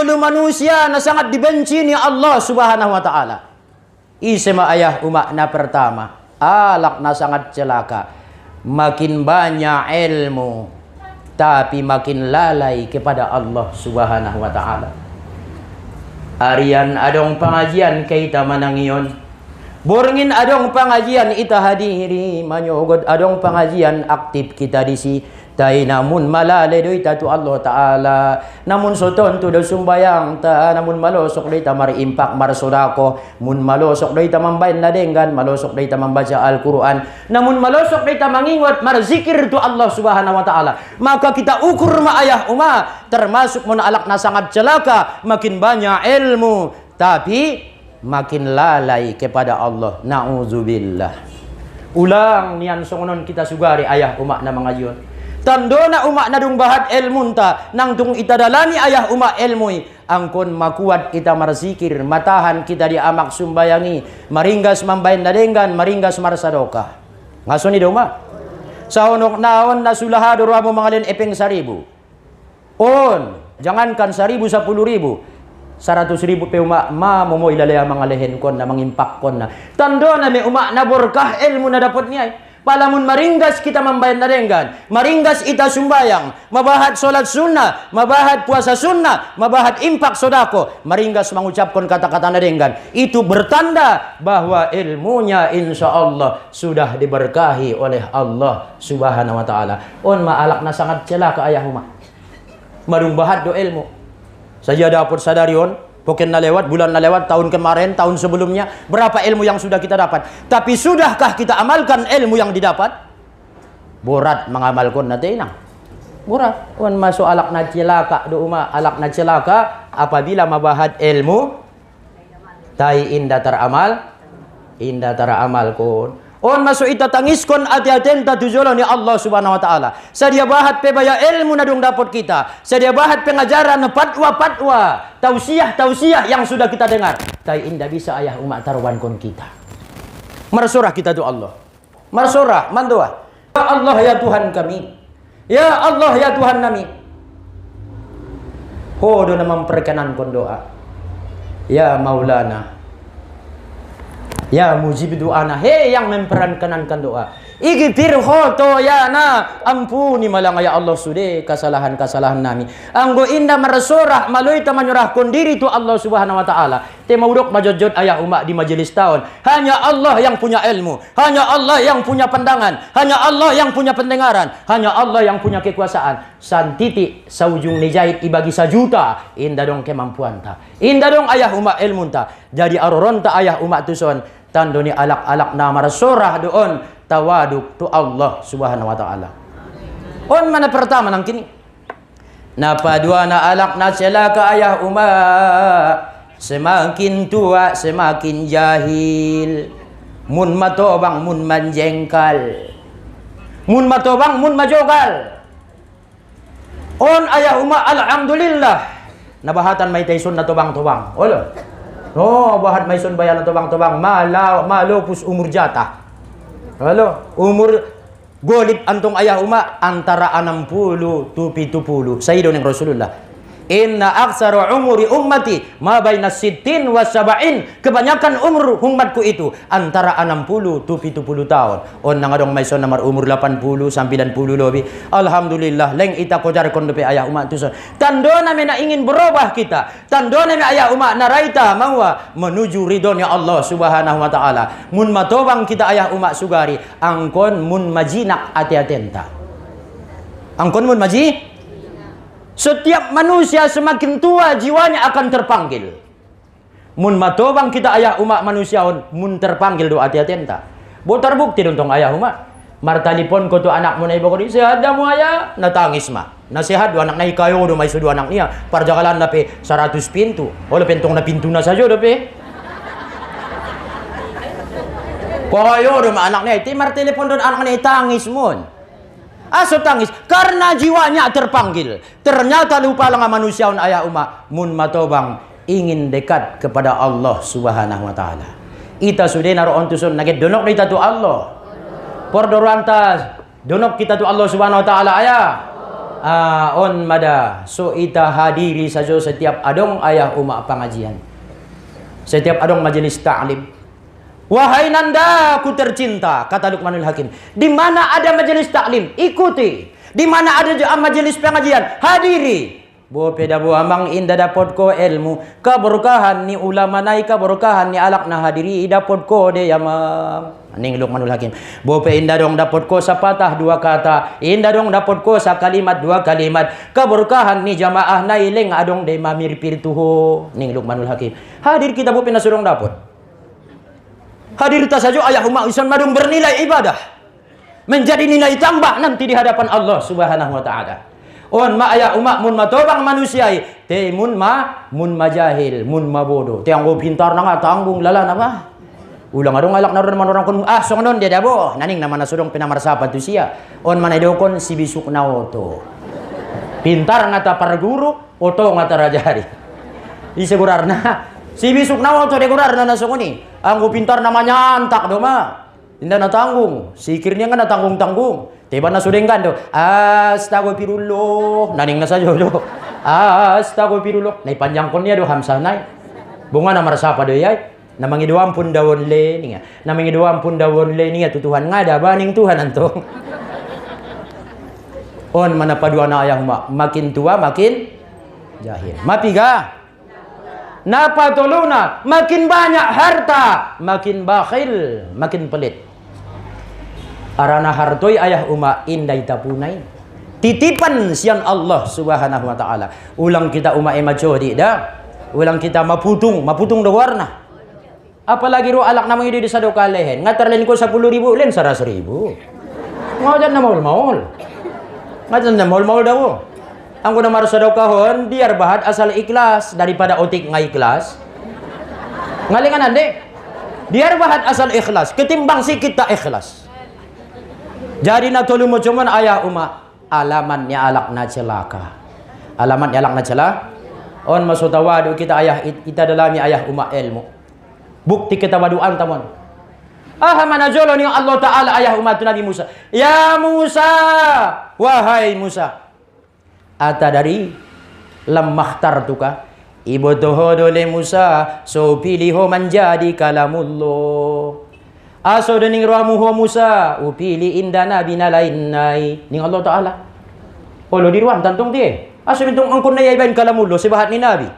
Ulu manusia na sangat dibenci ni Allah Subhanahu wa taala. Isema ayah umak na pertama, alak na sangat celaka. Makin banyak ilmu tapi makin lalai kepada Allah Subhanahu wa taala. Arian adong pengajian kita manangion. Borngin adong pengajian ita hadiri, manyogod adong pengajian aktif kita disi. Tai namun malale do ita tu Allah taala. Namun soton tu do sumbayang ta, namun malosok do ita mari impak mar sodako. Mun malosok do ita mambain nadenggan, malosok do ita membaca Al-Qur'an. Namun malosok do ita mangingot mar zikir tu Allah Subhanahu wa taala. Maka kita ukur ma ayah umma, termasuk mun alak na sangat celaka, makin banyak ilmu tapi makin lalai kepada Allah. Na'udzubillah. Ulang nian songonon kita sugari ayah umak na mangajion. Tandona umak na dung bahat ilmunta nang tung ita dalani ayah umak ilmui. Angkon makuat kita marzikir, matahan kita di amak sumbayangi, maringgas mambain nadenggan, maringgas marsadoka. Ngasoni do ma? Saunok naon na sulahado ramo mangalin epeng 1.000. On, jangankan 1.000 10.000. 100.000 pe umak ma mo ilalaya mga lehen kon na mangimpak kon na. Tando na may umak na borkah ilmu na dapat niya. Palamun maringgas kita mambayan na renggan, maringgas ita sumbayang, mabahat solat sunnah, mabahat puasa sunnah, mabahat impak sodako, maringgas mengucapkan kata-kata na renggan. Itu bertanda bahwa ilmunya insya Allah sudah diberkahi oleh Allah Subhanahu wa taala. On maalak na sangat celaka ayah umak. Marung bahat do ilmu. Saja dapat sadarion, poken na lewat, bulan na lewat, tahun kemarin, tahun sebelumnya, berapa ilmu yang sudah kita dapat. Tapi sudahkah kita amalkan ilmu yang didapat? Borat mengamalkan natin. Borat. Wan masuk alak na celaka, doa alak na celaka, apabila mabahat ilmu, tai indah teramal kun. On masuk ita tangiskon ati-aten tatujolo ni Allah Subhanahu wa taala. Sadia bahat pe baya ilmu na dung dapat kita. Sadia bahat pengajaran patwa-patwa, tausiah-tausiah yang sudah kita dengar. Tai indah bisa ayah umat tarwan kon kita. Marsurah kita tu Allah. Marsurah mandoa. Ya Allah ya Tuhan kami. Ya Allah ya Tuhan kami. Hodo na memperkenan kon doa. Ya Maulana. Ya mujib doana, he yang memperankankan doa. Igfir khoto ya na, ampuni malang ya Allah sude kesalahan-kesalahan nami. Anggo indah merasurah malui ta menyerahkan diri tu Allah Subhanahu wa taala. Te maudok majojot ayah umat di majelis tahun. Hanya Allah yang punya ilmu, hanya Allah yang punya pandangan, hanya Allah yang punya pendengaran, hanya Allah yang punya kekuasaan. Santiti saujung nijait ibagi sajuta, indah dong kemampuan ta. Indah dong ayah umat ilmu ta. Jadi aroron ta ayah umat tuson. Tandoni alak-alak na marasurah doon tawaduk tu Allah Subhanahu wa taala. On mana pertama nang kini. Napadua na alak na celaka ayah umat. Semakin tua semakin jahil. Mun matobang mun manjengkal. Mun matobang mun majogal. On ayah umat alhamdulillah. Nabahatan may tayson na tobang-tobang. Olo. Oh, bahat may sun bayan atau bang malopus umur jatah. Halo, umur golib antong ayah umat antara 60 tupi 70. Sayyidun yang Rasulullah. Inna aksara umuri ummati ma baina sittin wa sab'in. Kebanyakan umur umatku itu antara 60 tu 70 tahun. On nangadong may son namar umur 80 sampai 90 lebih. Alhamdulillah leng ita kojar kon depe ayah umat tu son. Tandona mena ingin berubah kita. Tandona me ayah umat naraita mawa menuju ridhonya Allah Subhanahu wa taala. Mun matobang kita ayah umat sugari angkon mun majinak ati-atenta. Angkon mun maji. Setiap manusia semakin tua jiwanya akan terpanggil. Mun matobang kita ayah umat manusia mun terpanggil doa hati-hati enta. Botar bukti dong ayah umat. Mar telepon ko tu anak mo na iba ko di sehat dah mo ayah. Natangis ma. Nasihat dua anak na ikayo do may dua anak niya. Parjagalan na pe 100 pintu. Wala pentong na pintu na sajo do pe. Kayo do anak niya. Ti mar telepon do anak niya tangis mon. Aso tangis karena jiwanya terpanggil. Ternyata lupa lang manusia ayah umat mun matobang ingin dekat kepada Allah Subhanahu wa taala. Ita sudah naroon tuson naged donok kita tu Allah. Por dorantas donok kita tu Allah Subhanahu wa taala ayah. On mada. So ita hadiri saja setiap adong ayah umak pengajian. Setiap adong majelis ta'lim. Wahai nanda ku tercinta, kata Luqmanul Hakim. Di mana ada majelis ta'lim, ikuti. Di mana ada majelis pengajian, hadiri. Bo peda bo amang inda dapat ko ilmu, keberkahan ni ulama naik, keberkahan ni alak na hadiri dapat ko de yamang. Ning Luqmanul Hakim. Bo pe inda dong dapat ko sa patah dua kata, inda dong dapat ko sa kalimat dua kalimat, keberkahan ni jamaah nailing adong de mamirpir tuho. Ning Luqmanul Hakim. Hadir kita bo pinasurong dapat. Hadir ta saja ayah umat Islam madung bernilai ibadah. Menjadi nilai tambah nanti di hadapan Allah Subhanahu wa taala. On ma ayah umak mun matobang manusia te mun majahil mun mabodo te anggo pintar na nga tanggung lala na ba ulang adong alak na ron man orang kun songon dia dabo naning nama na sudong pinamarsapan tu sia on man idokon si bisuk na oto pintar nga ta parguru oto nga ta rajari isegurarna si bisuk na oto de gurarna na songoni anggo pintar namanya antak do ma inda natanggung sikirnya nga natanggung-tanggung tiba na sudengkan do astagfirullah naning na sajo do astagfirullah nay panjang kon niya do hamsah nay bunga na marsapa do yay na mangiduam pun dawon le niya na mangiduam pun dawon le niya tutuhan nga da baning Tuhan antong on manapadua na ayah makin tua makin jahil mapiga napatuluna makin banyak harta makin bakhil makin pelit. Arana hartoi ayah umat indai tapunai titipan sian Allah Subhanahu wa taala ulang kita umat emacodi dah ulang kita maputung do warna apalagi ro alak namang ide di sado kalehen ngatar len ko 10.000 len 100.000 ngajan na maul ngajan na maul daw ang kuna mar sado kahon biar bahat asal ikhlas daripada otik ngai ikhlas ngalingan ande biar bahat asal ikhlas ketimbang si kita ikhlas. Jadi na tolu mo cuman ayah umat alamannya alak na celaka. Alamannya alak na celaka. On masutawadu kita ayah kita dalami ayah umat ilmu. Bukti kita waduan tamon. Mana jolo ni Allah Taala ayah umat Nabi Musa. Ya Musa, wahai Musa. Ata dari lemah tartuka. Ibu toho dole Musa so piliho menjadi kalamullah. Aso dening ruamu ho Musa upili indana binalainai ning Allah Taala. Olo di ruam tantung dia. Aso bintong angkon na yaiban kalamullah sebahat ni Nabi.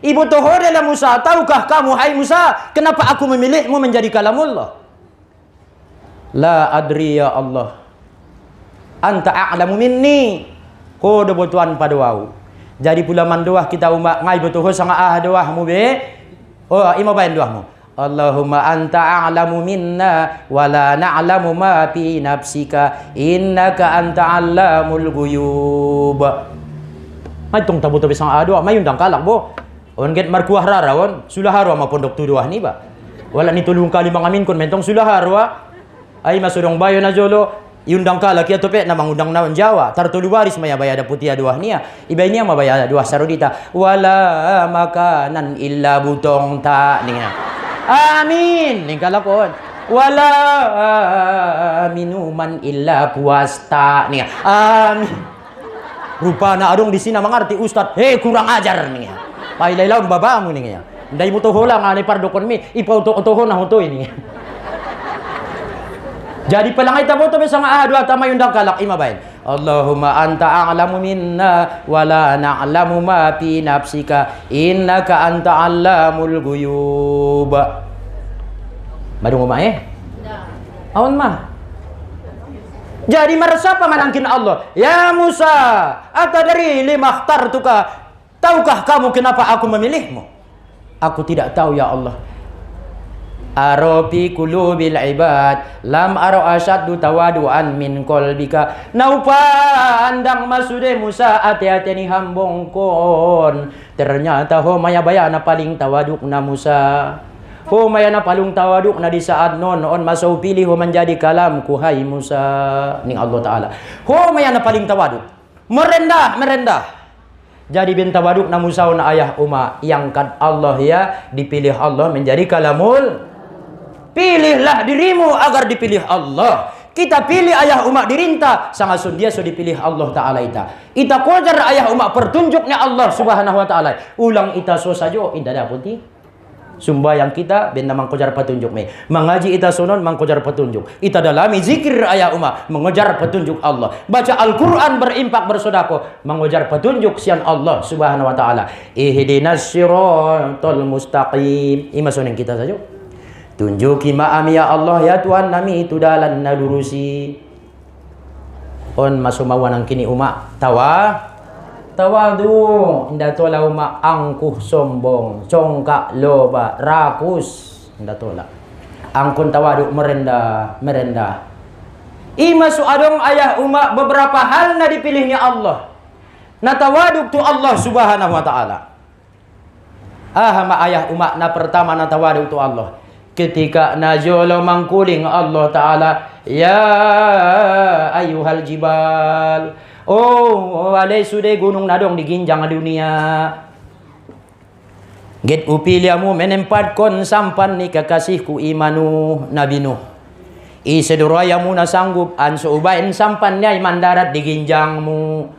Ibu tohore la Musa, tahukah kamu hai Musa, kenapa aku memilihmu menjadi kalamullah? La adri ya Allah. Anta a'lamu minni. Ko do botuan padawau. Jadi pula mandoah kita umat ngai botoh sanga doahmu be. Oh ima bain doahmu. Allahumma anta a'lamu minna wa la na'lamu ma fi nafsika innaka anta 'allamul ghuyub. May tong tabo to bisang ado may undang kalak bo. On get markuah rarawon sulaharo ma pondok tuduah ni ba. Wala ni tulung kali mangamin kon mentong sulaharo ay masudong bayo na jolo iundang kalak ya tope na mangundang naon Jawa tartulu waris maya bayada putih aduah niya ibay niya mabaya dua sarudita wala makanan illa butong ta niya. Amin ning kalakon wala minuman illa puasta nih amin rupana adong di sini mengerti ustad kurang ajar nih pailai laun babamu nih ndai mo tohola nga ni pardokon mi ipaw to na hoto ini jadi palangay tabo to besang dua tama yung kalak imabain Allahumma anta a'lamu minna wala na'lamu ma fi nafsika innaka anta 'allamul ghuyub. Madung umae? Awan mah. Jadi merasa pamanangkin Allah. Ya Musa, atadari lima ikhtartuka. Tahukah kamu kenapa aku memilihmu? Aku tidak tahu ya Allah. Arofi qulubil ibad lam aro asyaddu tawaduan min qalbika naupa andang masude Musa ati-ati ni hambongkon ternyata ho maya bayana paling tawaduk na Musa ho maya na palung tawaduk na di saat non on masau pilih ho menjadi kalam ku hai Musa ning Allah Taala ho maya na paling tawaduk merendah jadi bin tawaduk na Musa na ayah umma yang kad Allah ya dipilih Allah menjadi kalamul. Pilihlah dirimu agar dipilih Allah. Kita pilih ayah umak dirinta, sangat dia sudah dipilih Allah Ta'ala ita. Ita kojar ayah umak pertunjuknya Allah Subhanahu Wa Ta'ala. Ulang ita so sajo, indah dapat ni. Sumbayang kita, benda mangkojar petunjuk me. Mengaji ita sonon, mangkojar petunjuk. Ita dalami zikir ayah umak, mengejar petunjuk Allah. Baca Al-Quran berimpak bersodako, mengejar petunjuk sian Allah Subhanahu Wa Ta'ala. Ihdinas siratal mustaqim. Ima soning kita saja. Tunjuki ma'am ya Allah ya Tuhan nami itu dalan nalurusi. On masumawan ang kini umak tawadu inda tola umak angkuh sombong congkak loba rakus inda tola angkun tawadu merendah ima suadong ayah umak beberapa hal na dipilihnya Allah na tawadu tu Allah Subhanahu Wa Ta'ala. Ma ayah umak na pertama na tawadu tu Allah ketika najolo mangkuling Allah Ta'ala ya ayuhal jibal wale sude gunung nadong diginjang dunia get upiliamu menempat kon sampan ni kekasihku imanu Nabi Nuh isedurayamu na sanggup anso ubain sampannya iman darat diginjangmu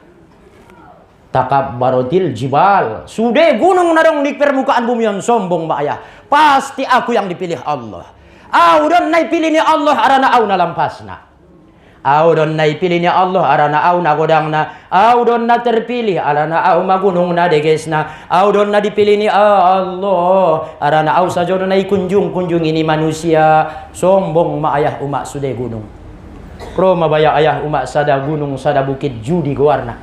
takabbarotil jibal sude gunung nadong di permukaan bumi yang sombong mbak pasti aku yang dipilih Allah. Don nai pilihnya Allah arana au na lampasna. Don nai pilihnya Allah arana au na godangna. Don na terpilih arana au magunung na degesna. Don na dipilihnya Allah arana au sajo na kunjung ini manusia. Sombong ma ayah umak sude gunung. Pro mabaya ayah umak sada gunung sada bukit judi gowarna.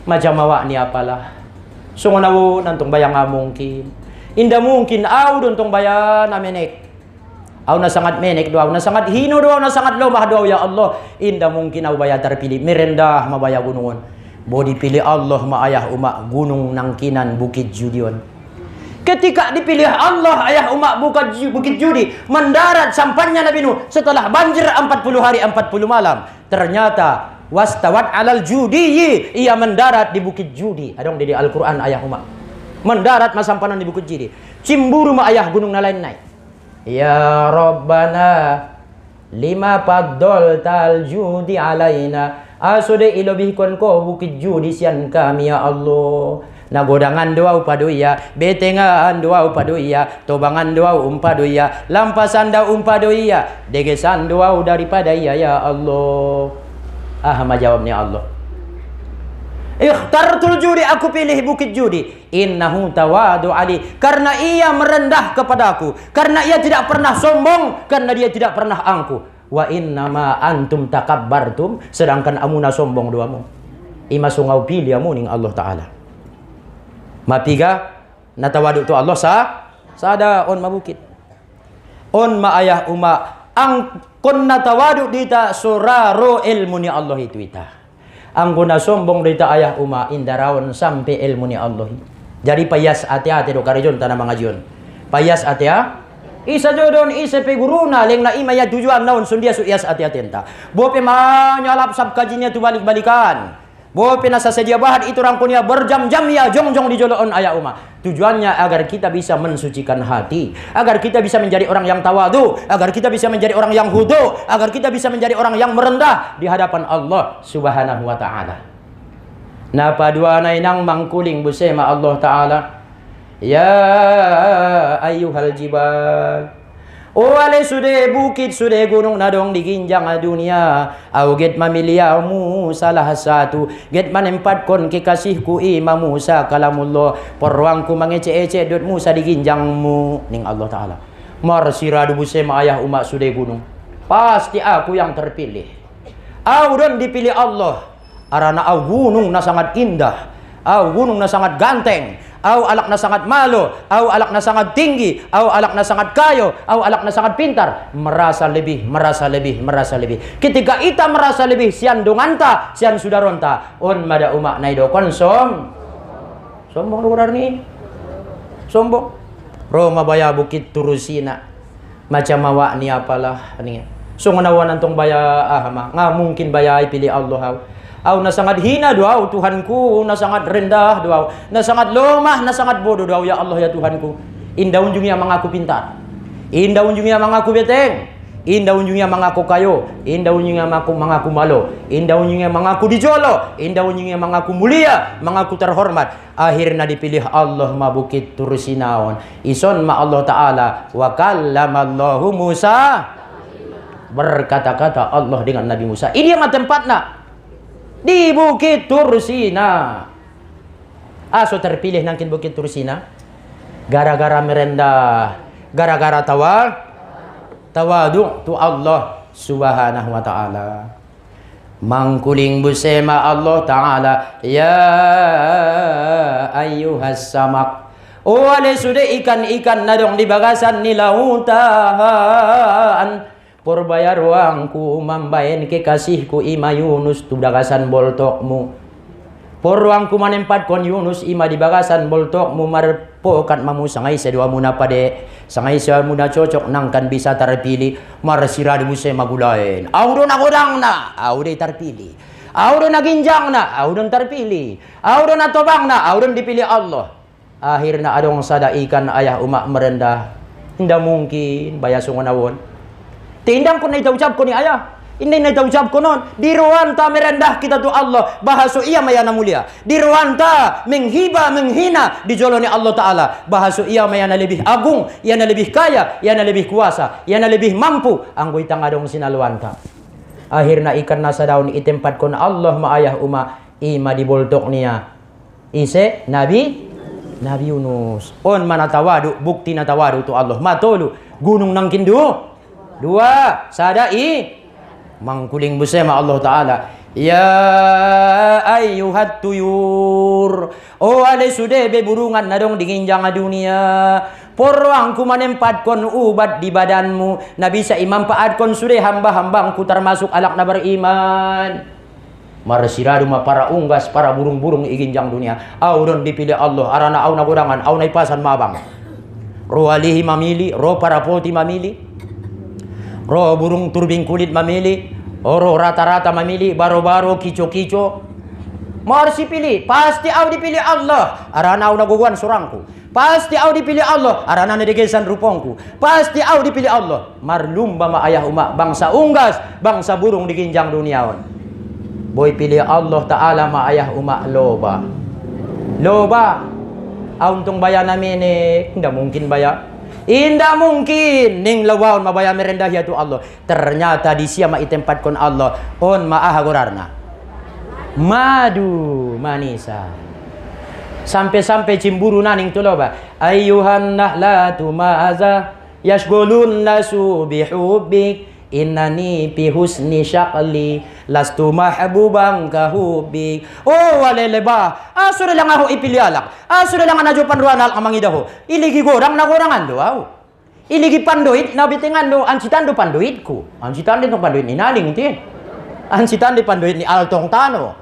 Macam awak ni apalah. Sungonawo nantong bayang mungkin. Indah mungkin au dontong bayan na menek. Au na sangat menek doa, na sangat hino doa, na sangat lomah doa ya Allah. Indah mungkin au baya terpilih merendah mabaya gunungan. Bo dipilih Allah ma ayah umak gunung nangkinan bukit judion. Ketika dipilih Allah ayah umak bukit judi mendarat sampannya Nabi Nuh setelah banjir 40 hari 40 malam. Ternyata wastawat alal judi ia mendarat di bukit judi. Adong di Al-Quran ayah umak. Mendarat masampanan di bukit judi. Cimburu ma ayah gunung nalain naik. Ya Rabbana lima paddol tal judi alaina. Asude ilobihkon ko bukit judi sian kami ya Allah. Nagodangan doa upadoya, betengan doa upadoya, tobangan doa umpadoya, lampasan doa umpadoya, degesan doa daripada ya Allah. Majawabnya Allah. Ikhtartul judi, aku pilih bukit judi. Innahu tawadu ali, karena ia merendah kepadaku, karena ia tidak pernah sombong, karena dia tidak pernah angkuh. Wa innama antum takabbartum, sedangkan amuna sombong duamu. Ima sungau pilih amu ning Allah Ta'ala. Mapiga natawadu tu Allah sada on mabukit. On ma ayah uma ang kon natawadu dita suraro ilmu ni Allah itu ita. Ang kuna sombong dita ayah uma indaraon sampai ilmu ni Allah. Jadi payas ati-ati do karijon tanah mangajon. Payas ati-ati isa jodon isa pe guruna leng na ima ya tujuan naon sundia su ias ati-ati enta. Bope manyalap sab kajinya tu balik-balikan. Bope nasa sedia bahat itu rangkunya berjam-jam ya jongjong di joloon ayah uma. Tujuannya agar kita bisa mensucikan hati, agar kita bisa menjadi orang yang tawadu, agar kita bisa menjadi orang yang hudu, agar kita bisa menjadi orang yang merendah di hadapan Allah Subhanahu wa Ta'ala. Napa dua nainang mangkuling busema Allah Ta'ala. Ya ayyuhal jibal, wale sude bukit sude gunung nadong diginjang dunia. Au get mamiliamu salah satu, get manempat kon kekasihku Imam Musa kalamullah. Porwangku mangece-ece dot Musa diginjangmu ning Allah Ta'ala. Mar siradu busema ayah umat sude gunung. Pasti aku yang terpilih. Au don dipilih Allah. Arana au gunung na sangat indah, au gunung na sangat ganteng, au alak na sangat malu, au alak na sangat tinggi, au alak na sangat kayo, au alak na sangat pintar. Merasa lebih, merasa lebih, merasa lebih. Ketika ita merasa lebih, sian donganta, sian sudaronta. On mada umak naido konsom. Sombong luar ni. Sombong. Roma baya bukit turusina. Macam awak ni apalah ni. So nganawan antong baya nga mungkin baya pilih Allah. Au na sangat hina doa Tuhanku, na sangat rendah doa, na sangat lemah, na sangat bodoh doa ya Allah ya Tuhanku. Indah unjungnya mengaku pintar, indah unjungnya mengaku beteng, Indah unjungnya mengaku kayo, indah unjungnya mengaku malo, indah unjungnya mengaku dijolo, indah unjungnya mengaku mulia, mengaku terhormat. Akhirnya dipilih Allah ma bukit turusinaon. Ison ma Allah Ta'ala wa kallamallahu Musa. Berkata-kata Allah dengan Nabi Musa. Ini yang tempatnya di Bukit Tursina. Aso terpilih nangkin Bukit Tursina gara-gara merendah, gara-gara tawadu tu Allah Subhanahu wa Ta'ala. Mangkuling busema Allah Ta'ala, ya ayyuhas samak. Wale sudah ikan-ikan nadong di bagasan ni lautan. Porbayar ruangku mambayan kekasihku ima Yunus tu bagasan boltokmu. Porwangku manempat kon Yunus ima di bagasan boltokmu marpokat mamu sangai sedua muna pade. Sangai sedua muna cocok nangkan bisa terpilih. Marsiradi muse magulain. Audo na godang na, audo terpilih. Audo na ginjang na, audo terpilih. Audo na tobang na, audo dipilih Allah. Akhirnya adong sada ikan ayah umak merendah. Tidak mungkin bayasungan awon. Tindang ko na itaucap ko ni ayah. Hindi na itaucap ko nun. Di ruwanta merendah kita tu Allah. Bahaso iya maya na mulia. Di ruwanta menghiba, menghina. Di jolo ni Allah Ta'ala. Bahaso iya maya na lebih agung. Iya na lebih kaya. Iya na lebih kuasa. Iya na lebih mampu. Ang guitang adong sinaluanta. Akhirnya ikan nasa daun itempat ko na Allah maayah uma. Ima di boltok niya. Ise Nabi Yunus. On manatawadu. Bukti na tawadu tu Allah. Matolu. Gunung nang kindu. Dua, sadai mangkuling busema Allah Ta'ala, ya ayyuhat tuyur. Oh ale sude be burungan nadong dinginjang dunia. Porwangku manempat kon ubat di badanmu. Na bisa imampaat kon sude hamba-hambangku termasuk alak na beriman. Marsiradu ma para unggas, para burung-burung iginjang dunia. Audon dipilih Allah. Arana au na gudangan, au na ipasan mabang. Ro alihi mamili, ro para poti mamili. Ro burung turbing kulit mamili, oro rata-rata mamili, baro-baro, kico-kico. Marsi pilih, pasti au dipilih Allah. Arana au naguguan surangku. Pasti au dipilih Allah. Arana nadegesan rupongku. Pasti au dipilih Allah. Marlumba ma ayah umak, bangsa unggas, bangsa burung di ginjang duniawan. Boy pilih Allah Ta'ala ma ayah umak loba. Loba. Auntong bayan namin tidak mungkin bayar. Indah mungkin ning lawaon mabaya merendah ya tu Allah. Ternyata di siama itempat kon Allah on maaha gorarna. Madu manisa. Sampai-sampai cimburu naning tuloba. Ayyuhan nahlatu ma'aza yashgulun nasu bihubbik. Innani fi husni syaqli lastu mahbubang kahubik. Oh waleleba. Sudah lang ako ipilialak. Sudah lang anajupan ruan alak amangidaho. Iligi gorang na gorangan do aw. Iligi panduit na bitingan do ancitan do panduit ko. Ancitan din tong panduit ni naling ti. Ancitan di panduit ni Altong Tano.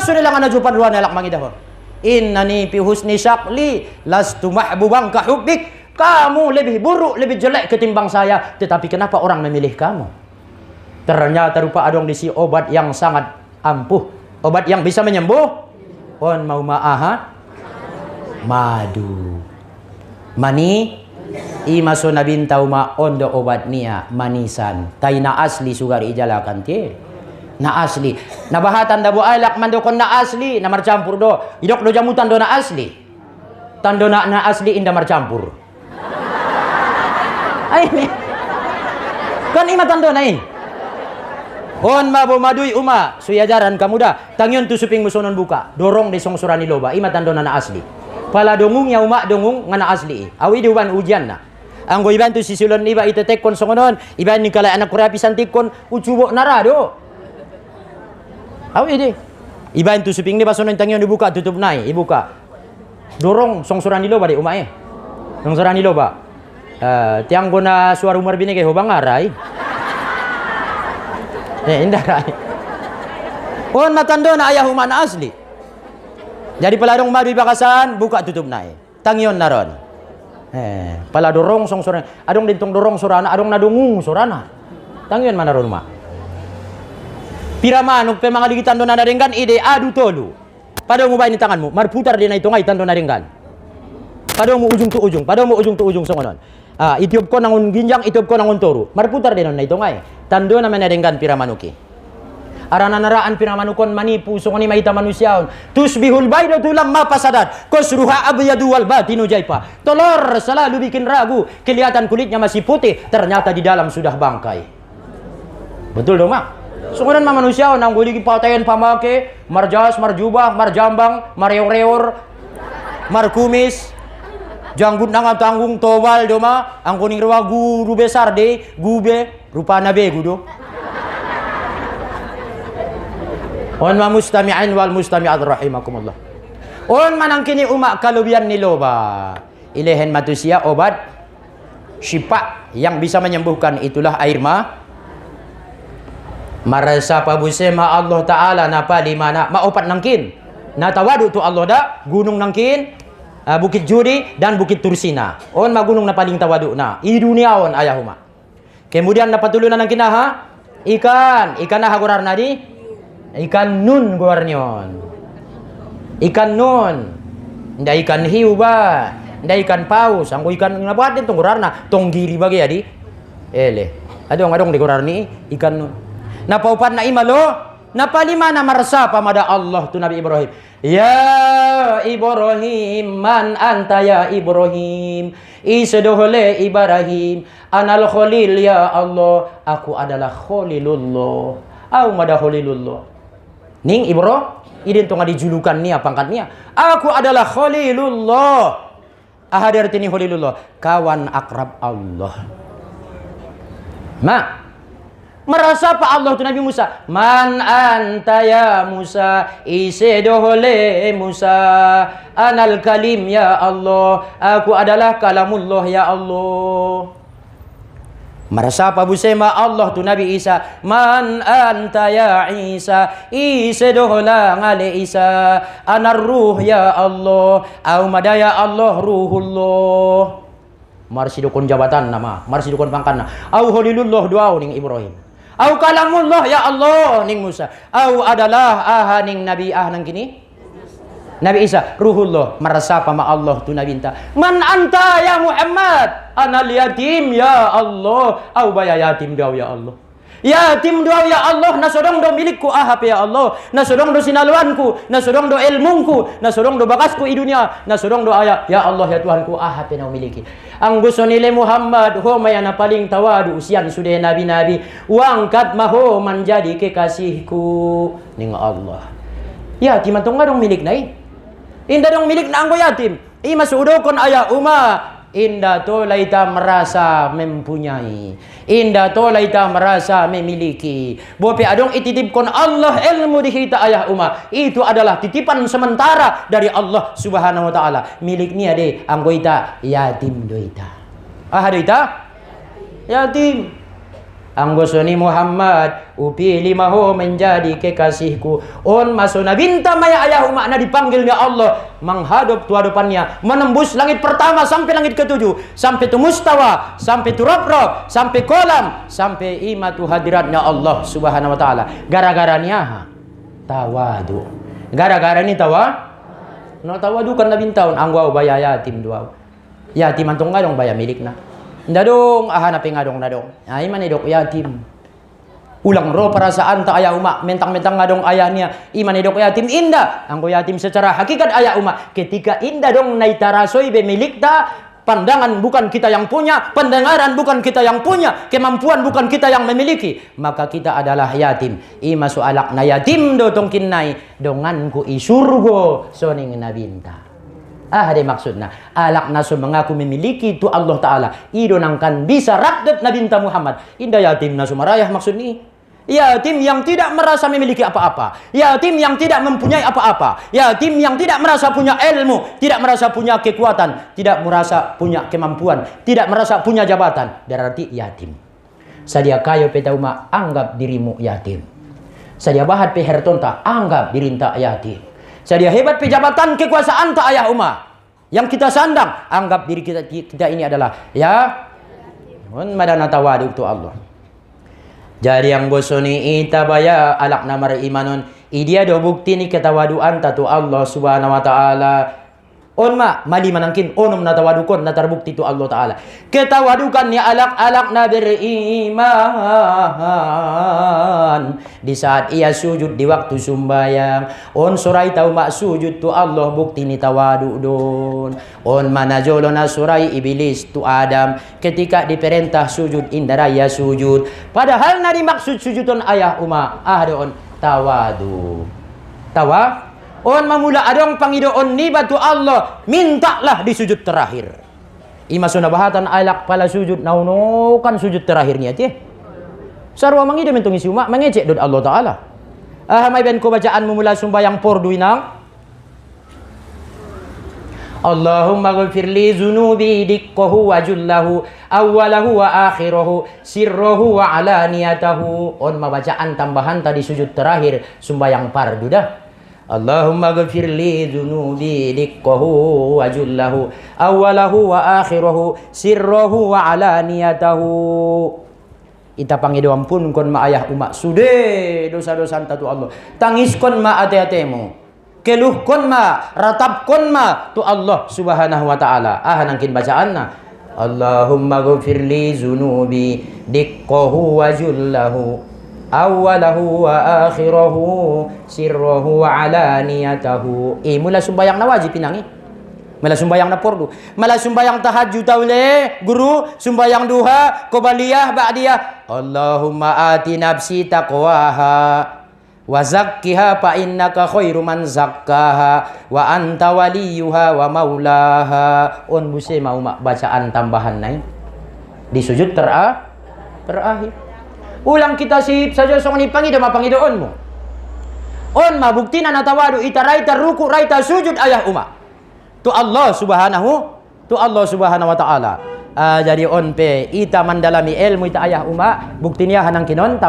Sudah lang anajupan ruan alak amangidaho. Innani fi husni syaqli lastu mahbubang kahubik. Kamu lebih buruk, lebih jelek ketimbang saya. Tetapi kenapa orang memilih kamu? Ternyata rupa adong disi obat yang sangat ampuh. Obat yang bisa menyembuh. On mau ma'aha madu. Mani. Imaso na bintaw ma ondo obat niya. Manisan. Tay na asli sugar ijalakan ti. Na asli. Nabahatan dabo alak mando kon na asli. Na marcampur do. Idok do jamutan do na asli. Tando na asli inda marcampur. Ay, kan imatan do nai. On mabo madui uma suyajaran kamu dah. Tangyon tu suping musonon buka. Dorong di songsurani loba. Imatan do na asli. Pala dongungnya uma dongung ngana asli. Awi diuban ujian na. Anggo iban tu sisulon iba itetek kon songonon. Iban ni kala anak kurapi santikon ucubo narado. Awi di. Iban tu suping ni basonon tangyon dibuka tutup nai. Ibuka. Dorong songsurani loba di uma songsurani loba. Tiang guna suara umar bini kayak hobang arai. Indah rai. On matando na ayah uman asli. Jadi peladong madu bakasan buka tutup naik. Tangyon naron. Peladorong song sorana. Adong dintong dorong sorana, adong nadungung sorana. Tangyon manaron ma. Piramanuk pe mga ligitan do na naringgan ide adu tolu. Pada ngubay ni tanganmu, marputar din na ito ngay tando naringgan. Padahal mo ujung tu ujung, padahal mo ujung tu ujung songonon. Itiup ko nangun ginjang, itiup ko nangun toro. Marputar din na ito ngay. Tando na manadenggan piramanuki. Arananaraan pinamanukon manipu songoni maita manusiaon. Tusbihul baydo tulam mapasadat. Kosruha abyadu wal batinu jaipa. Tolor selalu bikin ragu. Kelihatan kulitnya masih putih, ternyata di dalam sudah bangkai. Betul dong, Mak? Songonan manusiaon nang guli patayen pamake, marjas, marjubah, marjambang, mareor-reor, markumis. Janggut nang tanggung towal doma, ang kuning ruwa guru besar de, gube, rupana begu do. On ma mustami'in wal mustami'at rahimakumullah. On manang kini umak kalubian ni loba. Ilehen manusia obat syifa yang bisa menyembuhkan itulah air marasa pabusema Allah Ta'ala napa di mana maopat nangkin. Natawadu tu Allah da gunung nangkin, Bukit Juri dan Bukit Tursina. On ma gunung na paling tawadu na. I dunia on ayahuma. Kemudian napatulunan nang kinaha ikan na hagurar nadi. Ikan nun guarnyon. Ikan nun. Nda ikan hiu ba. Nda ikan paus. Anggo ikan ngabuat din tong gurarna. Tong giri bagi adi. Ele. Adong di gurar ni ikan nun. Napaupan na imalo. Napalima na marasa pamada Allah tu Nabi Ibrahim. Ya Ibrahim man anta ya Ibrahim. Isedohole Ibrahim. Anal khalil ya Allah. Aku adalah khalilullah. Au mada khalilullah. Ning Ibro, idin to nga dijulukan niya, pangkat niya. Aku adalah Khalilullah. Hadir tini Khalilullah, kawan akrab Allah. Merasa pa Allah tu Nabi Musa. Man anta ya Musa, isedohole Musa. Anal kalim ya Allah. Aku adalah kalamullah ya Allah. Merasa pa busema Allah tu Nabi Isa. Man anta ya Isa. Isa dohla ngale Isa. Anar ruh ya Allah. Au madaya Allah ruhullah. Marsi dukun jabatan nama. Marsi dukun pangkana. Au holilullah duau ning Ibrahim. Au kalamullah ya Allah ning Musa. Au adalah ning Nabi nang kini. Nabi Isa, ruhullah, merasa pama Allah tu Nabi inta. Man anta ya Muhammad, anal yatim ya Allah, au baya yatim daw ya Allah. Yatim daw ya Allah, nasodong do milikku ahap ya Allah, nasodong do sinaluanku, nasodong do ilmungku, nasodong do bakasku i dunia, nasodong do ayat ya Allah ya Tuhanku ahap na miliki. Ang gusto nila Muhammad, ho maya na paling tawadu usian sudah nabi-nabi, wangkat maho menjadi kekasihku ning Allah. Yatim atong nga dong milik na Inda dong milik na anggo yatim. Masudokon aya uma. Inda to laita merasa mempunyai. Inda to laita merasa memiliki. Bope adong ititipkon Allah ilmu dihita ayah uma. Itu adalah titipan sementara dari Allah Subhanahu wa taala. Milik niya de anggo ita yatim do ita. Do ita? Yatim. Ang gusto ni Muhammad upili maho menjadi kekasihku. On masuna binta maya ayahuma na dipanggilnya Allah menghadap tu hadapannya, menembus langit pertama sampai langit ketujuh, sampai tu mustawa, sampai tu rob, sampai kolam, sampai imatu hadiratnya Allah Subhanahu wa taala. Gara-garanya tawadu. Gara-gara ini tawadu kan labintaon angwa baya yatim duaw. Yatim antong ngadong baya milik na. Ndadong hanapin nga dong nadong. Ay manidok yatim. Ulang ro perasaan ta aya uma mentang-mentang ngadong ayah niya imanidok yatim inda. Anggo yatim secara hakikat ayah uma ketika inda dong naitarasoy be milik ta. Pandangan bukan kita yang punya, pendengaran bukan kita yang punya, kemampuan bukan kita yang memiliki, maka kita adalah yatim. Ima soalak na yatim do tong kinnay donganku isurgo soning nabinta. Ada maksudnya alak nasu mengaku memiliki itu Allah Ta'ala idonangkan bisa rakyat Nabi Muhammad indah yatim nasu marayah maksud ini yatim yang tidak merasa memiliki apa-apa, yatim yang tidak mempunyai apa-apa, yatim yang tidak merasa punya ilmu, tidak merasa punya kekuatan, tidak merasa punya kemampuan, tidak merasa punya jabatan, berarti yatim. Sadia kayo petauma anggap dirimu yatim, sadia bahat pe hertonta anggap dirinta yatim. Sadia hebat pejabatan kekuasaan tak ayah umah yang kita sandang anggap diri kita ini adalah ya madana tawadu tu Allah. Jadi yang gosoni itabaya alak namar imanon idia do bukti ni ketawaduan tatu Allah Subhanahu wa taala On ma mali manangkin onom na tawadukon na terbukti tu Allah Ta'ala. Ketawadukan ni alak-alak na beriman di saat ia sujud di waktu sumbayang. On surai tahu mak sujud tu Allah bukti ni tawadu don. On mana jolo na surai iblis tu Adam ketika diperintah sujud indaraya sujud. Padahal na dimaksud sujudon ayah uma don tawadu. On mamula adong pangidoon ni batu Allah mintalah di sujud terakhir. Ima sunabahatan alak pala sujud naunokan sujud terakhirnya ti. Sarwa mangido mentong isi umak mengecek dod Allah Ta'ala. May ben ko bacaan memula sumbayang pordu inang. Allahumma ghfir li zunubi dikkahu wa jullahu awwalahu wa akhirahu sirrahu wa alaniyatahu. On mabacaan tambahan tadi sujud terakhir sumbayang pardu dah. Allahumma ghfir li dhunubi dikkahu wa jullahu awwalahu wa akhirahu sirrahu wa alaniyatahu. Ita pangido ampun kon ma ayah umak sude dosa-dosa tu Allah. Tangis kon ma ate-atemu. Keluh kon ma, ratap kon ma tu Allah Subhanahu wa Ta'ala. Nangkin bacaanna. Allahumma ghfir li dhunubi dikkahu wa jullahu awalahu wa akhirahu sirrahu wa alaniyatahu. Mula sumbayang na wajib pinangi. Mula sumbayang na pordu. Mula sumbayang tahajud taule guru, sumbayang duha, qobaliyah, ba'diyah. Allahumma ati nafsi taqwaha wa zakkiha fa innaka khairu man zakkaha wa anta waliyuha wa maulaha. On buse mau bacaan tambahan nai di sujud terakhir. Ulang kita sip saja song ni pangido mapangidoon mo. On mabukti na natawadu itaray ruku raita sujud ayah uma. Tu Allah Subhanahu wa Ta'ala. Jadi on pe ita mandalami ilmu ita ayah uma bukti niya hanang kinon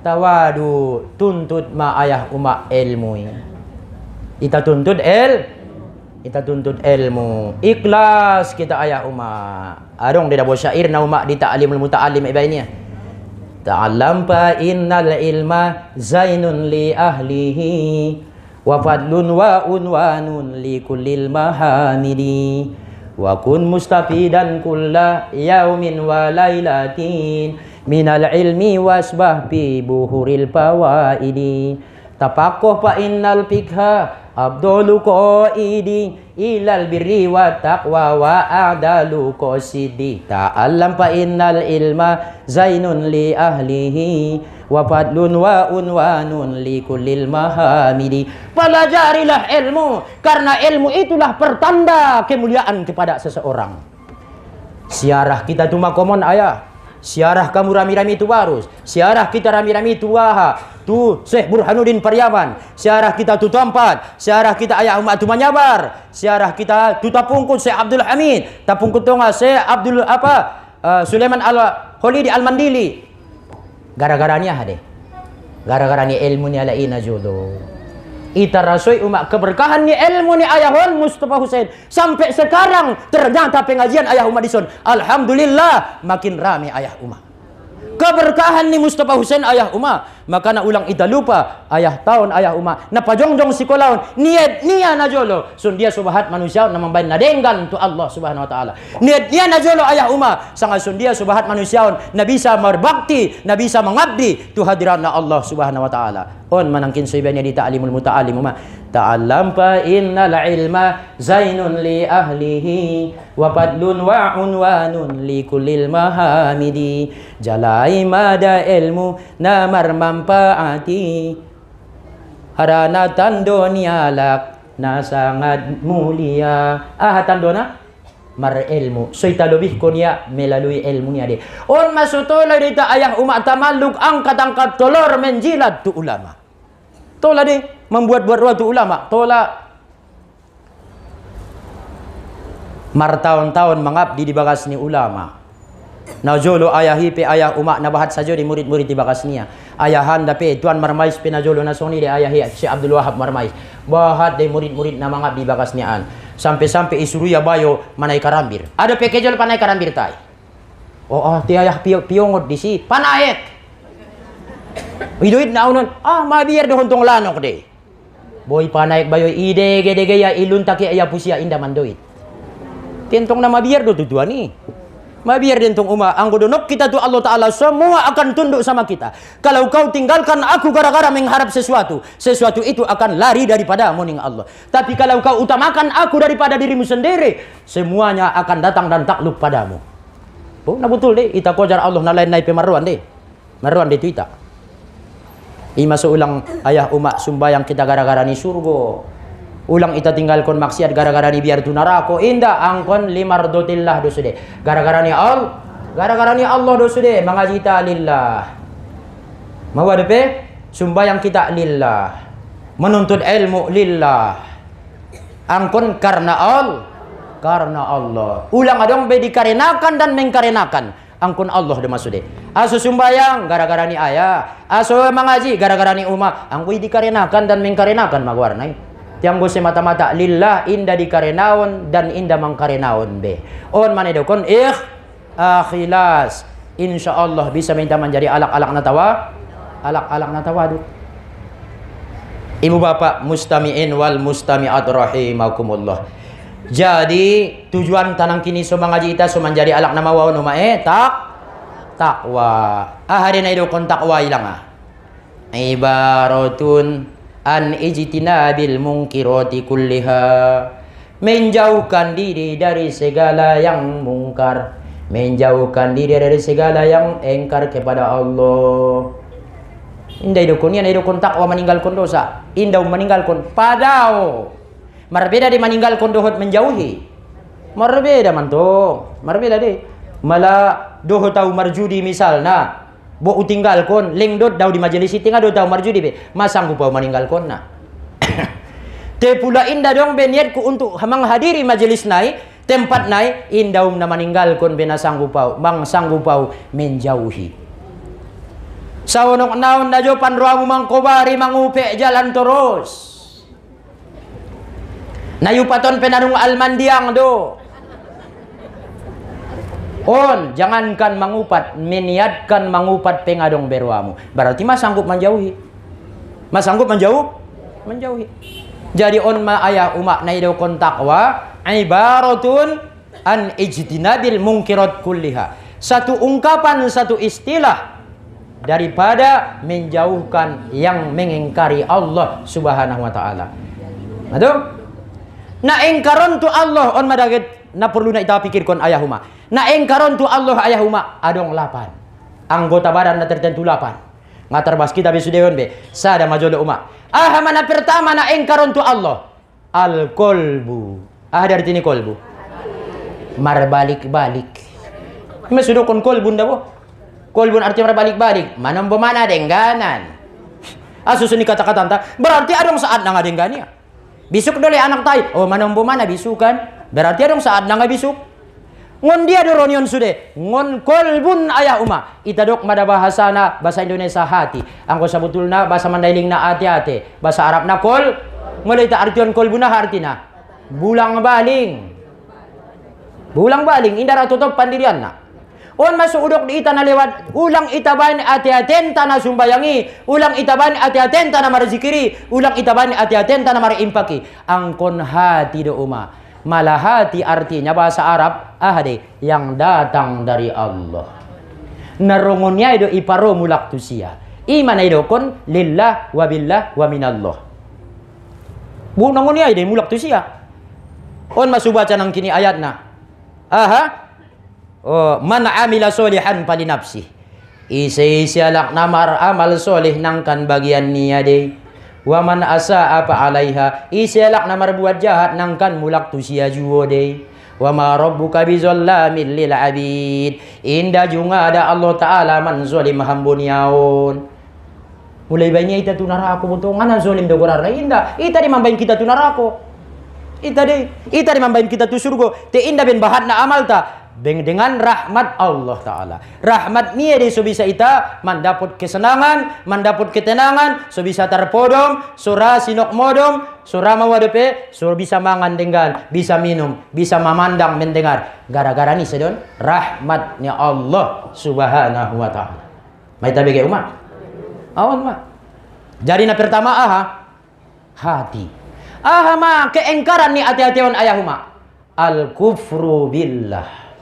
tawadu tuntut ma ayah uma ilmu. Ita tuntut ilmu. Ikhlas kita ayah uma. Adong dia dah syair na uma di ta'limul muta'allim ibainya. Ta'allam fa innal ilma zainun li ahlihi wa fadlun wa unwanun li kullil mahamidi wa kun mustafidan kulla yaumin wa lailatin minal ilmi wasbah bi buhuril fawaidi tapaqqah fa innal fikha abdulu qaidi ilal birri wa taqwa wa a'dalu qasidi ta'allam fa innal ilma zainun li ahlihi wa fadlun wa unwanun li kullil mahamidi. Pelajarilah ilmu karena ilmu itulah pertanda kemuliaan kepada seseorang. Siarah kita tu makomon ayah. Siarah kamu rami-rami tu barus. Siarah kita rami-rami tu waha. Tu Syekh Burhanuddin Pariaman. Siarah kita tu Tampat. Siarah kita ayah umat tu Manyabar. Siarah kita tu Tapungkut Syekh Abdul Hamid. Tapungkut tonga Syekh Abdul Sulaiman Al-Kholidi Al-Mandili. Gara-garanya hade. Gara-garanya ilmu ni ala ina jodoh. Ita rasoi umat keberkahan ni ilmu ni ayahon Mustafa Hussein. Sampai sekarang ternyata pengajian ayah umat dison. Alhamdulillah makin rame ayah umat. Keberkahan ni Mustafa Hussein ayah umat. Maka na ulang ita lupa ayah tahun ayah umat. Na pajongjong sikolaon niat niya na jolo. Sun dia subahat manusia na mambain na denggan tu Allah Subhanahu wa Ta'ala. Niat niya na jolo ayah umat. Sanga sun dia subahat manusia na bisa berbakti, na bisa mengabdi tu hadiran na Allah Subhanahu wa Ta'ala. On manangkin soibanya di ta'limul muta'allim ma ta'allam fa innal ilma zainun li ahlihi wa fadlun wa unwanun li kullil mahamidi jalai mada ilmu na marmampaati harana tandonia lak na sangat mulia tandona mar ilmu soita lebih konia melalui ilmu ni ade on masutola dita ayah umat tamalluk angkat-angkat tolor menjilat tu ulama. Tola deh membuat-buat waktu ulama. Tola martahun-tahun mengabdi di bagas ni ulama. Najolo ayah hipe ayah umak nabahat saja di murid-murid di bagas niya. Ayahan dape tuan marmais pe najolo nasoni de ayah Syekh Abdul Wahab marmais. Bahat de murid-murid na mengabdi bagas niaan. Sampai-sampai isuruya bayo manai karambir. Ada pekejol panai karambir tai. Ti ayah piongot di si panaet. Iduit na unon, mabiar doon tong lanok de. Boy panaik bayo ide gede ya ilunta ki aya pusia inda mandoit. Tentong nama biar do tujuan nih. Mabiar dentong anggo donok kita tuh Allah Ta'ala semua akan tunduk sama kita. Kalau kau tinggalkan aku gara-gara mengharap sesuatu, sesuatu itu akan lari daripada moning Allah. Tapi kalau kau utamakan aku daripada dirimu sendiri, semuanya akan datang dan takluk padamu. Oh, nah betul deh, ita kojar Allah na lain naik pemaruan deh. Maruan deh itu ita. Ima seulang ayah umak sumbayang kita gara-gara ni surgo. Ulang ita tinggalkan maksiat gara-gara ni biar tu narako indah angkon limardotillah dosude gara-gara ni Allah dosude mangajita lillah mawadepe sumbayang kita lillah menuntut ilmu lillah angkon karena Allah ulang adong be dikarenakan dan mengkarenakan angkon Allah de masude aso sumbayang gara-gara ni ayah aso mangaji gara-gara ni umat angkui dikarenakan dan mengkarenakan magwarnai tiang go semata-mata lillah inda dikarenaon dan inda mangkarenaon be on manedokon ikhlas insyaallah bisa minta menjadi alak-alak natawa ibu bapak mustami'in wal mustami'at rahimakumullah. Jadi tujuan tanang kini so mangaji ita so menjadi alak nama wa no mae takwa ahari na idokon takwa ilang ibaratun an ijtinabil mungkirati kulliha menjauhkan diri dari segala yang mungkar menjauhkan diri dari segala yang engkar kepada Allah. Indah idukun takwa meninggalkan dosa indah meninggalkan padao marbeda di meninggalkan dohot menjauhi marbeda manto marbeda deh malah dohot tahu marjudi misalna bo utinggalkon lengdot daw di majelis tinggal do tahu marjudi be masanggup pau meninggalkon na te pula indah dong be niatku untuk menghadiri majelis nai tempat nai indah na meninggalkon be na sanggup pau menjauhi sawonok naon na jo panruamu mangkobari mangupe jalan terus nayupaton penarung almandiang do on jangankan mengupat meniatkan mengupat pengadong berwamu berarti mas sanggup menjauhi jadi on ma ayah umak naido kon takwa ibaratun an ijtinabil mungkirat kulliha satu ungkapan satu istilah daripada menjauhkan yang mengingkari Allah subhanahu wa ta'ala. Aduh na ingkaron tu Allah on madaget na perlu na ita pikirkan ayah umak na engkaron tu Allah ayah umak adong 8 anggota badan na tertentu 8 ngatar bas kita besudeon be sada majolo umak mana pertama na engkaron tu Allah al kolbu dari tini kolbu marbalik-balik mesudokon kolbun dabo kolbun artinya marbalik-balik manombo mana dengganan asusuni kata-kata anta berarti adong saat na ngadenggania bisuk dole anak tai manombo mana bisukan berarti adong saat na ngabisuk ngon dia doronion sude ngon kolbun ayah uma itadok mada bahasana bahasa Indonesia hati angko sabutulna bahasa Mandailing na ati-ati bahasa Arab na kol mulai ta artion kolbuna artina bulang baling indara tutup pandirian na on masuk udok di ita na lewat ulang itaban ati-aten tanah sumbayangi ulang itaban ati-aten tanah marzikiri ulang itaban ati-aten tanah marimpaki angkon hati do uma malah hati artinya bahasa Arab yang datang dari Allah narongonnya itu iparo mulak tusia iman itu kon lillah wa billah wa minallah bu nangonnya itu mulak tusia on masuk baca nang kini ayatna man amila solihan pali nafsi isi alak namar amal solih nangkan bagian niya deh waman asa apa alaiha iselak namar buat jahat nangkan mulak tu sia juo deh wama rabbuka bizallamin lil abid inda junga ada Allah taala man zalim hambuniaun mulai banyak ita tu narako betul ngana zalim do gorarna inda ita di mambain kita tu narako ita di mambain kita tu surga te inda ben bahat na amal ta dengan rahmat Allah Ta'ala rahmat niya di so bisa ita mandapot kesenangan mandapot ketenangan so bisa terpodom sura sinok modom sura mawadepe so bisa mangan dengan bisa minum bisa memandang mendengar gara-gara ni sedon rahmatnya Allah subhanahu wa ta'ala mai tabe umat awan ma jadi na pertama hati. Ahama keengkaran ni hati-hatiwan ayahuma. Al-kufru billah.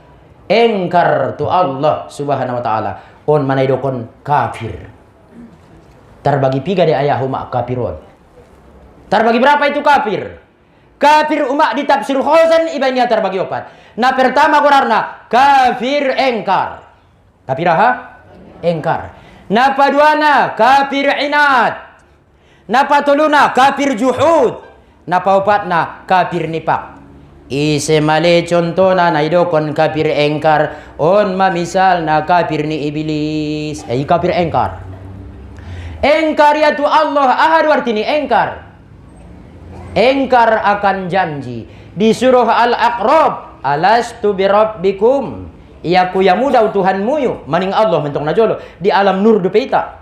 Engkar tu Allah subhanahu wa ta'ala. On manaidokon kafir. Terbagi tiga di ayahuma kafirun. Terbagi berapa itu kafir? Kafir umat di tafsir Khazan ibanya terbagi 4. Nah pertama korarna kafir engkar. Kafir aha? Engkar. Nah paduana kafir inat. Nah patuluna kafir juhud. Nah paupatna kafir nipak. Ise male contohna na idokon kafir engkar. On mamisal na kafir ni iblis. Kafir engkar. Engkar ya tu Allah ahad artini engkar. Engkar akan janji di surah Al-Aqrab, alastu birabbikum, iyaku yang muda Tuhanmu yu maning Allah mentok najolo di alam nur dupeita.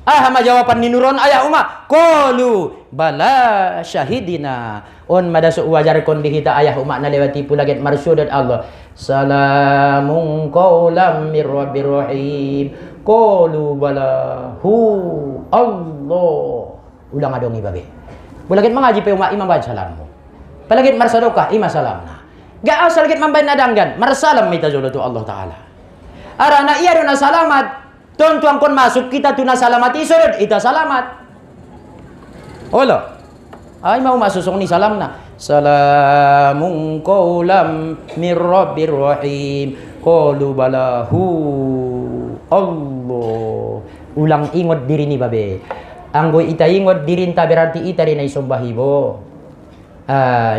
Ma jawaban ni nuron ayah umma qalu bala syahidina. On madasu wajar kon di kita ayah umma na lewati pulaget marsudat Allah. Salamun qaulam mir rabbir rahim. Qalu bala hu Allah. Ulang adongi babe. Bulagit mengaji pe umat imam baca salammu. Palagit marsadokah ima salamna. Gak asal git mambain nadanggan marsalam mita jolo tu Allah taala. Arana iya dona salamat. Tontuang kon masuk kita tuna salamat isurud ita salamat. Ola. Ay mau masuk ni salamna. Salamun qaulam mir rabbir rahim. Qalu balahu Allah. Ulang ingot diri ni babe. Anggoy ita ingot dirinta berarti ita rin ay sombahibo.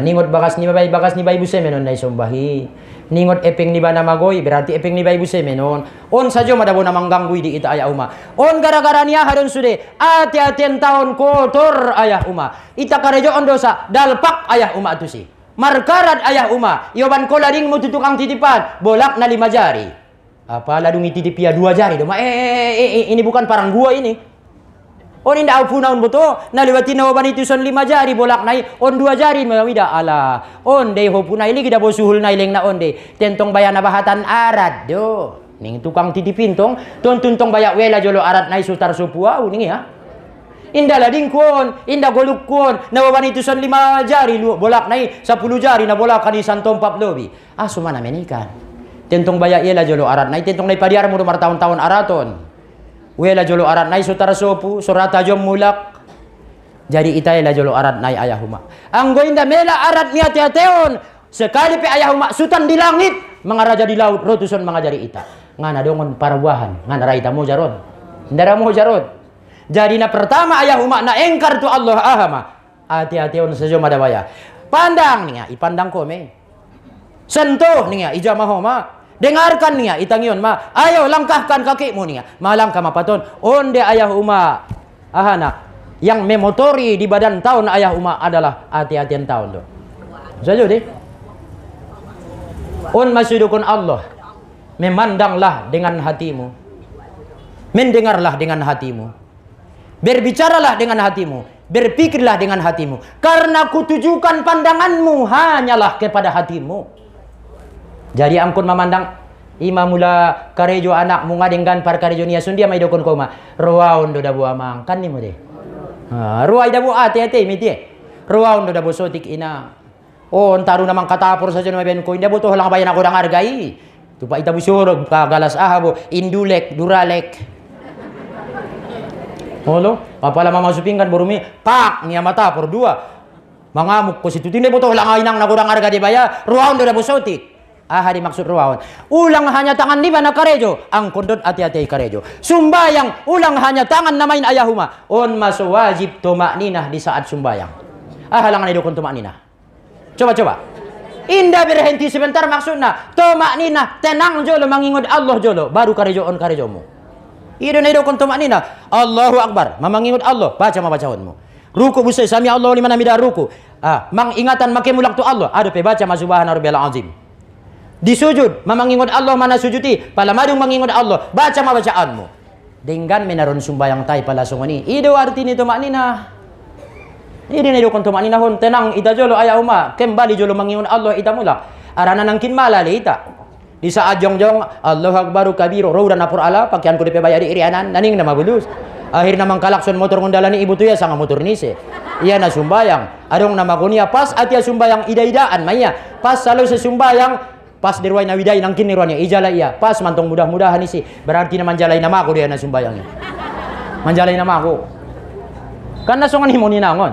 Ningot bakas ni bayi buse menon ay sombahi. Ningot epeng ni ba na magoy berarti epeng ni bayi buse menon. On sajo madabo na mangganggoy di ita ayah uma. On gara-gara niya haron sude. Ati-atian taon kotor ayah uma. Ita karejo on dosa dalpak ayah uma tu si. Markarat ayah uma. Yoban ko lading mo tutukang titipan. Bolak na 5 jari. Apa ladung ititipia 2 jari do. Ini bukan parang gua ini. On inda au punaun boto naliwati na waban itu son 5 jari bolak nai on 2 jari mawida ala on de ho punai lagi da bosuhul nai leng na on de tentong bayana bahatan arat do ning tukang titipin tong tuntong bayak wela jolo arat nai sutar supua ning ya inda lading kon inda goluk kon na waban itu son 5 jari lu bolak nai 10 jari na bolak kani santom pap lobi sumana menikan tentong bayak yela jolo arat nai tentong nai padiar mo tahun-tahun araton. Wela jolo arat nai sutara sopu surata jom mulak. Jadi ita la jolo arat nai ayahuma. Anggo inda mela arat ni hati-hateon. Sekali pe ayahuma sutan di langit mangaraja di laut rotuson mangajari ita. Ngana dongon parabuahan ngana raita mo jaron. Ndara mo jaron. Jadi na pertama ayahuma na engkar tu Allah ahama. Hati-hateon sajo madabaya. Pandang niya ipandang ko me. Sentuh niya ijamah ma. Dengarkan niya itangion ma. Ayo langkahkan kakimu niya. Malangkah mapaton. Onde ayah uma. Ahana. Yang memotori di badan tahun ayah uma adalah hati-hatian tahun do. Saja deh. On masudukun Allah. Memandanglah dengan hatimu. Mendengarlah dengan hatimu. Berbicaralah dengan hatimu. Berpikirlah dengan hatimu. Karena kutujukan pandanganmu hanyalah kepada hatimu. Jadi angkun memandang imamula karejo anak munga dengan par karejo niya sundia may dokon ko ma ruaon do dabo amang kan ni mo de ruay dabo ate miti ruaon do dabo sotik ina taru namang katapor sa jono ben ko indabo to lang bayan ako dang argai tupa ita busurog kagalas ahabo indulek duralek holo papala mama supingkan borumi pak niya mata por 2 mangamuk ko situ tinde boto lang inang nakurang arga di baya ruaon do dabo sotik. Hari maksud ruawan. Ulang hanya tangan di mana karejo. Ang kondot hati-hati karejo. Sumbayang. Ulang hanya tangan namain ayahuma. On masuk wajib tumakninah di saat sumbayang. Halangan idukun tumakninah. Coba. Indah berhenti sebentar maksudnya. Tumakninah. Tenang jolo mengingat Allah jolo. Baru karejo on karejomu. Ido na idukun tumakninah. Allahu Akbar. Memangingat Allah. Baca mabacaanmu. Ruku busay. Sami Allah liman hamida ruku. Mangingatan makimulak tu Allah. Aduh pe baca masubahana rabbil azim. Di sujud, memangingat Allah mana sujuti, pala madung mangingat Allah, baca mabacaanmu. Dengan menaron sumbayang tay pala sungani. Ido arti ni tumaknina. Ini na idukon tumaknina hon tenang ita jolo ayah uma, kembali jolo mangingat Allah ita mulak. Arana nangkin malali ita. Di saat jong-jong Allahu Akbaru kabiru, rawda napur ala, pakaian ko di pebaya di irianan, naning na mabulus. Akhir namang kalakson motor ngundala ni ibu tuh ya sang motor ni se. Iya na sumbayang. Adong nama kunia pas atia sumbayang ida-idaan maya. Pas selalu sesumbayang pas dirway na widai nangkin nirwanya ijala iya. Pas mantong mudah-mudahan isi. Berarti na manjalay nama aku dia na sumbayangnya. Manjalay nama aku. Kan nasongan himo ni nangon.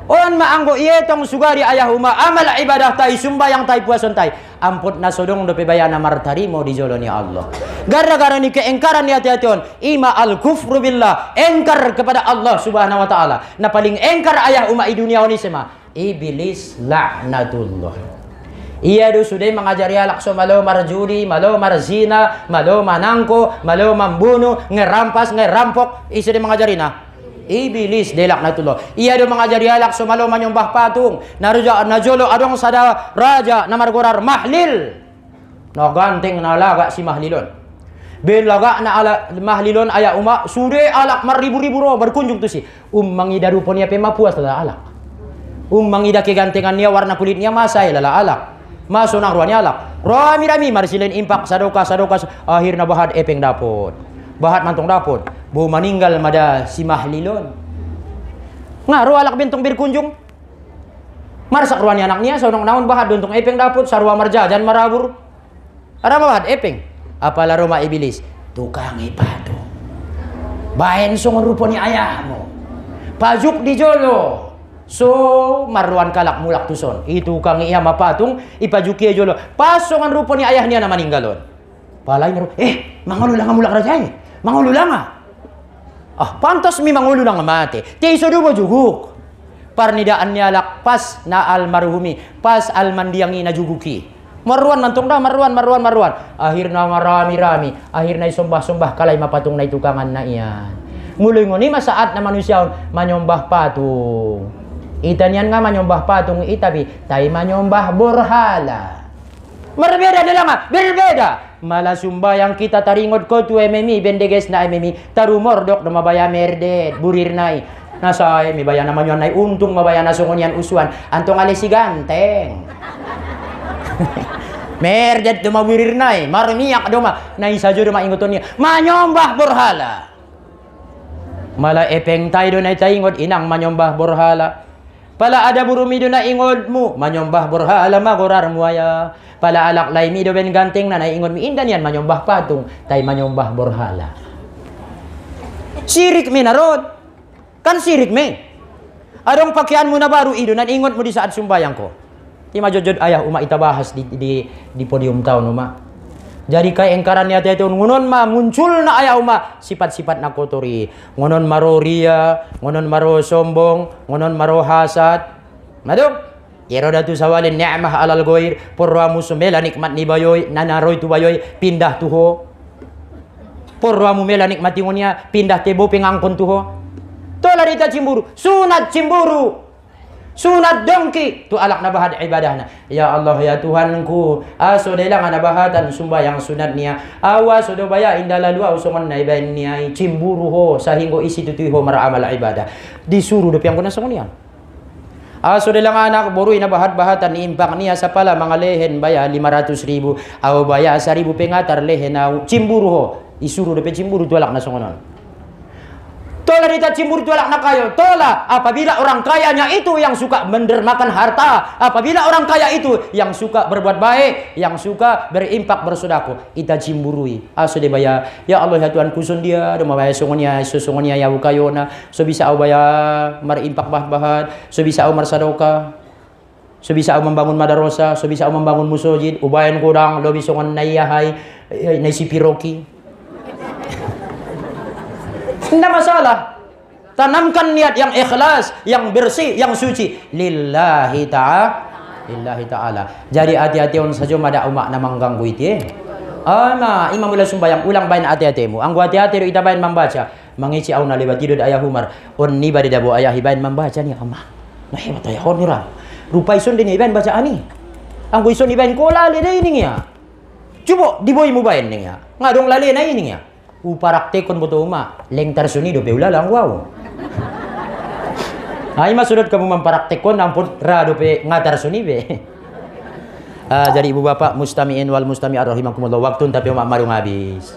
On maanggo iya tong sugari ayah uma amal ibadah tai sumbayang tai puason tai. Amput na sodong do pebayana martari mau dijoloni Allah. Gara-gara ni keengkaran ni hati-hation ima al kufru billah, engkar kepada Allah Subhanahu wa taala. Na paling engkar ayah uma i dunia ni sema iblis laknatullah. Iya do sudah mengajari alak so malo marjudi, malo marzina, malo manangko, malo membunuh, ngerampas, ngerampok. Isi dia mengajari nah. Iblis delaknatullah. Ia do mengajari alak so malo menyembah patung. Najolo adong sada raja namargorar Mahlil. No ganteng na laga si Mahlilon. Ben laga na ala Mahlilon aya uma sude alak maribu-ribu ro berkunjung tu si. Mangida rupo niya pe mapuas lala alak. Mangida kegantengan niya warna kulitnya masay lala alak. Maso nang ruannya alak. Rami-rami marsilin impak sadoka akhirna bahad epeng dapot. Bahat mantong dapot. Bu meninggal mada si Mahlilon. Ngaru alak bentong berkunjung. Marsak ruannya anaknya saudong naon bahat dontong epeng dapot sarua marjajan marabur. Ada bahat epeng. Apalah rumah iblis tukang ipatu. Baen songon rupanya ayahmu. Pajuk di jolo. So marwan kalak mulak tuson. Itu kang iya mapatung ipajuki jolo. Pasongan rupanya ayahnya na maninggalon. Palay naru. Mangululang mulak rajanya. Mangululang pantas mi mangululang mati. Tiso do mo juguk. Parnidaan niya alak pas na almarhumi. Pas almandiangi na juguki. Marwan mantong da marwan. Akhirna marami-rami. Akhirna isumbah-sumbah kalay mapatung na itukangan na iyan. Muloy ngoni masaat na manusia manyombah patung. Itanian nga manyombah patung itabi tay manyombah borhala. Berbeda dalam berbeda. Malah sumbayang kita taringod ko tu MMI bendeges na MMI tarumordok na mabaya merdet burir nai. Nasay mi baya naman yon ay untung mabaya na sungon yan usuan antong ali si ganteng. Merdet do maburir nai marmiyak do ma nai sajo do maingoton niya manyombah borhala. Mala epeng tay do na taingod inang manyombah borhala. Pala ada burumi do na ingod mo manyombah borhala magorar mo aya. Pala alak lay mi do ben ganting na naiingon mi indan yan manyombah patung tay manyombah borhala. Sirik mi narod. Kan sirik mi. Adong pakyan mo na baru ido nan ingon mo di saat sumbayang ko. Ti majojod ayah uma itabahas di podium taon uma. Jadi kay engkaran niya tayo ngunon ma muncul na ayaw ma sifat-sifat na kotori. Ngunon maro ria, ngunon maro sombong, ngunon maro hasad. Madong, yero datu sawalin ni'mah alal goir, porwa musumela nikmat ni bayoy, nanaroy tu bayoy, pindah tuho. Porwa mumela nikmati ngunya, pindah tebo pingangkon tuho. Tola dita cimburu, sunat cimburu. Sunat dongki tu alak na bahad ibadahna. Ya Allah ya Tuhanku, aso dela nga nabahatan sumbayang sunat niya. Awa so do baya indala dua usongan na ibain niya cimburu ho sahinggo isi tutuy ho maramal ibadah. Disuruh do piyang kuna songon yan. Aso dela nga anak borui na bahad-bahatan iimbak niya sa pala mga lehen baya 500,000 aw baya 1,000 pengatar lehen na cimburu ho. Isuru do pe cimburu tu alak na songonon. Tola dita cimburu tualak na kayo. Tola apabila orang kayanya itu yang suka mendermakan harta. Apabila orang kaya itu yang suka berbuat baik. Yang suka berimpak bersodako. Ita cimburui. Aso de baya. Ya Allah ya Tuhan kusun dia. Duma baya songonya. Sosongonya ya ukayona. So bisa au baya merimpak bah-bahat. So bisa au marsadoka. So bisa au membangun madarosa. So bisa au membangun musojid. Ubayan kurang. Lobi songon naiyahay. Naisi piroki. Tidak masalah. Tanamkan niat yang ikhlas, yang bersih, yang suci. Lillahi ta'ala. Jadi hati-hati on saja mada umak na mengganggu itu. Imam ulah sumbayang ulang bain hati-hatimu. Anggu hati-hati ita bain membaca. Mengici au na lewat tidur ayah Umar. On ni badi dabo ayah bain membaca ni amah. Nah hebat ayah on nira. Rupa ison din bain baca ani. Anggu ison bain ko lali na ini ya. Coba diboy mo bain ni ya. Ngadong lali na ini ya. Uparaktekon buto uma lengtar sunido pe ulalang wow. Ay masudot kamu memparaktekon ampun rado pe ngatar suni be. Jadi ibu bapak mustamiin wal mustami'at rahimakumullah waktu tapi marung habis.